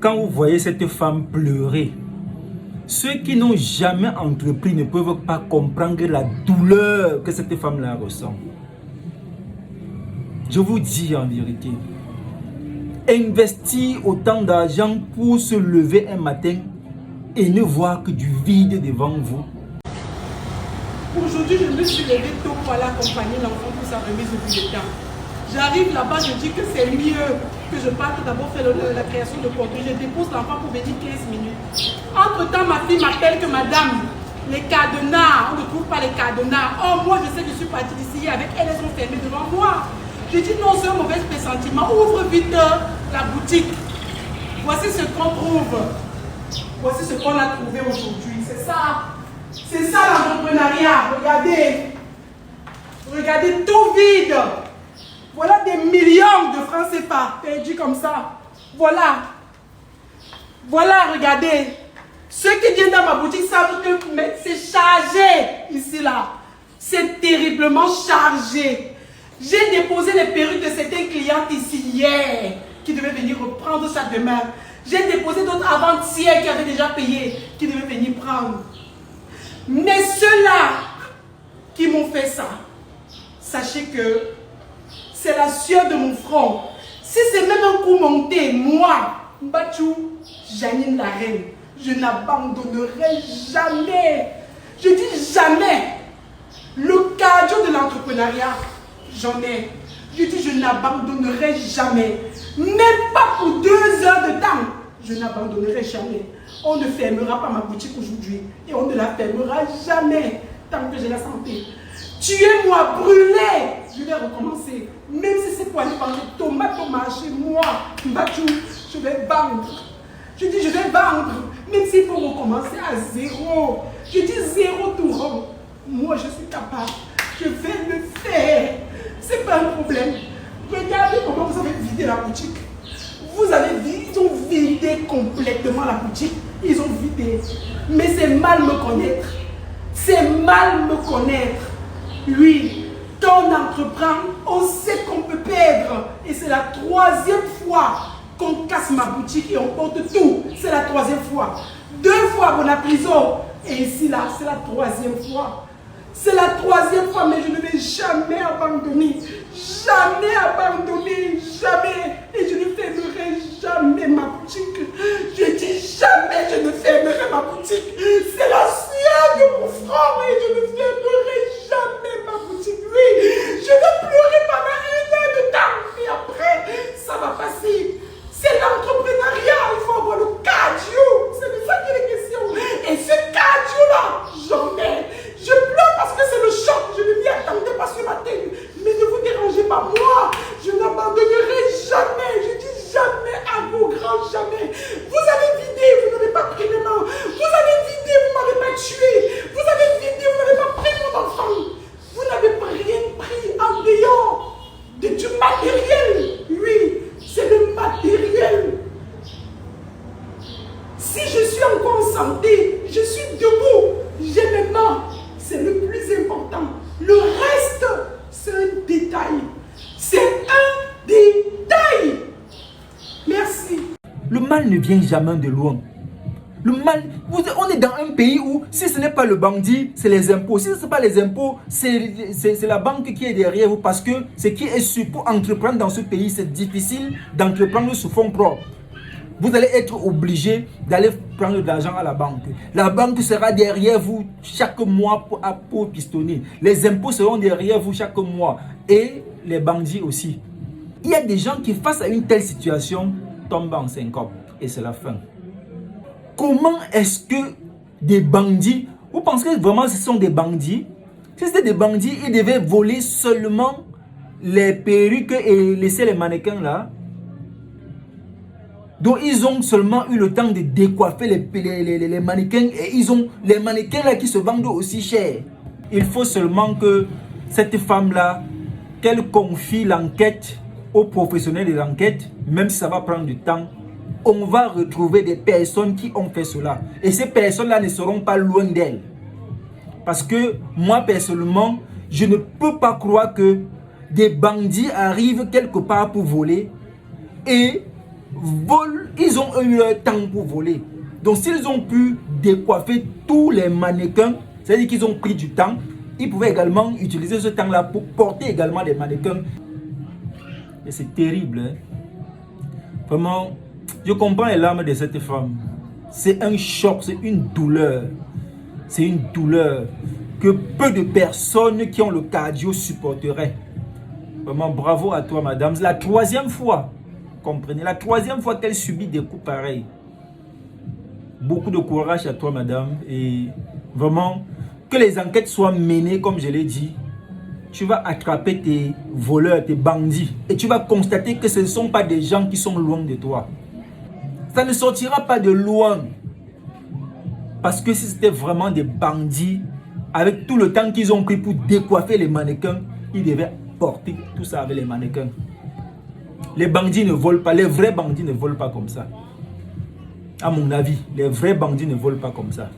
quand vous voyez cette femme pleurer, ceux qui n'ont jamais entrepris ne peuvent pas comprendre la douleur que cette femme-là ressent. Je vous dis en vérité, investir autant d'argent pour se lever un matin et ne voir que du vide devant vous. Aujourd'hui, je me suis levée tôt pour aller accompagner l'enfant pour sa remise au bulletin. J'arrive là-bas, je dis que c'est mieux que je parte d'abord faire la création de contenu. Je dépose l'enfant pour venir 15 minutes. Entre-temps, ma fille m'appelle que madame, les cadenas, on ne trouve pas les cadenas. Oh, moi, je sais que je suis partie d'ici avec elles, elles sont fermées devant moi. Je dis non, c'est un mauvais pressentiment. Ouvre vite la boutique. Voici ce qu'on trouve. Voici ce qu'on a trouvé aujourd'hui. C'est ça. C'est ça l'entrepreneuriat. Regardez. Regardez, tout vide. Voilà des millions de francs CFA perdus comme ça. Voilà. Voilà, regardez. Ceux qui viennent dans ma boutique savent que c'est chargé ici, là. C'est terriblement chargé. J'ai déposé les perruques de certaines clientes ici hier qui devaient venir reprendre ça demain. J'ai déposé d'autres avant-hier qui avaient déjà payé, qui devaient venir prendre. Mais ceux-là qui m'ont fait ça, sachez que c'est la sueur de mon front. Si c'est même un coup monté, moi, Mbachou, Janine la reine, je n'abandonnerai jamais. Je dis jamais. Le cardio de l'entrepreneuriat, j'en ai. Je dis je n'abandonnerai jamais. Même pas pour 2 heures de temps. Je n'abandonnerai jamais. On ne fermera pas ma boutique aujourd'hui. Et on ne la fermera jamais. Tant que j'ai la santé. Tuez-moi, brûlez. Je vais recommencer. Même si c'est pour aller vendre des tomates au marché, moi, Mbachou, je vais vendre. Je dis je vais vendre. Même s'il faut recommencer à zéro. Je dis zéro tout rond. Moi, je suis capable. Je vais le faire. C'est pas un problème. Regardez comment vous avez vidé la boutique. Vous avez vidé, ils ont vidé complètement la boutique. Ils ont vidé. Mais c'est mal me connaître. C'est mal me connaître. Oui, quand on entreprend, on sait qu'on peut perdre. Et c'est la 3e fois qu'on casse ma boutique et on porte tout. C'est la 3e fois. 2 fois pour la prison. Et ici, là, c'est la 3e fois. C'est la 3e fois, mais je ne vais jamais abandonner. Jamais abandonner. Jamais. Et je ne fermerai jamais ma boutique. Je dis jamais je ne fermerai ma boutique. C'est la sueur de mon front et je ne fermerai jamais ma boutique. Oui, je vais pleurer pendant 1 heure de temps. Et après, ça va passer. C'est l'entrepreneuriat. Il faut avoir le cardio. C'est de ça qu'il est question. Et ce cardio-là, j'en ai. Je pleure parce que c'est le choc. Je ne m'y attendais pas ce matin. Mais ne vous dérangez pas. Moi, je n'abandonnerai jamais. Je dis jamais à vos grands jamais. Vous avez vidé, vous n'avez pas pris les mains. Vous avez vidé, vous ne m'avez pas tué. Vous avez vidé, vous n'avez pas pris mon enfant. Vous n'avez pas rien pris en dehors du matériel. Oui, c'est le matériel. Si je suis encore en santé, je suis debout. J'ai mes mains. C'est le plus important. Le reste, c'est un détail. C'est un détail. Merci. Le mal ne vient jamais de loin. Le mal, on est dans un pays où si ce n'est pas le bandit, c'est les impôts. Si ce n'est pas les impôts, c'est la banque qui est derrière vous. Parce que ce qui est sûr, pour entreprendre dans ce pays, c'est difficile d'entreprendre sous fonds propres. Vous allez être obligé d'aller prendre de l'argent à la banque. La banque sera derrière vous chaque mois pour pistonner. Les impôts seront derrière vous chaque mois. Et les bandits aussi. Il y a des gens qui, face à une telle situation, tombent en syncope. Et c'est la fin. Comment est-ce que des bandits, vous pensez que vraiment ce sont des bandits? Si c'était des bandits, ils devaient voler seulement les perruques et laisser les mannequins là. Donc ils ont seulement eu le temps de décoiffer les mannequins et ils ont les mannequins là qui se vendent aussi cher. Il faut seulement que cette femme là, qu'elle confie l'enquête aux professionnels de l'enquête, même si ça va prendre du temps. On va retrouver des personnes qui ont fait cela. Et ces personnes là ne seront pas loin d'elle. Parce que moi personnellement, je ne peux pas croire que des bandits arrivent quelque part pour voler et ils ont eu leur temps pour voler. Donc s'ils ont pu décoiffer tous les mannequins, c'est-à-dire qu'ils ont pris du temps, ils pouvaient également utiliser ce temps-là pour porter également des mannequins. Et c'est terrible. Hein? Vraiment, je comprends les larmes de cette femme. C'est un choc, c'est une douleur. C'est une douleur que peu de personnes qui ont le cardio supporteraient. Vraiment, bravo à toi, madame. C'est la 3e fois, comprenez, la 3e fois qu'elle subit des coups pareils. Beaucoup de courage à toi, madame. Et vraiment, que les enquêtes soient menées, comme je l'ai dit. Tu vas attraper tes voleurs, tes bandits. Et tu vas constater que ce ne sont pas des gens qui sont loin de toi. Ça ne sortira pas de loin. Parce que si c'était vraiment des bandits, avec tout le temps qu'ils ont pris pour décoiffer les mannequins, ils devaient porter tout ça avec les mannequins. Les bandits ne volent pas, les vrais bandits ne volent pas comme ça. À mon avis, les vrais bandits ne volent pas comme ça.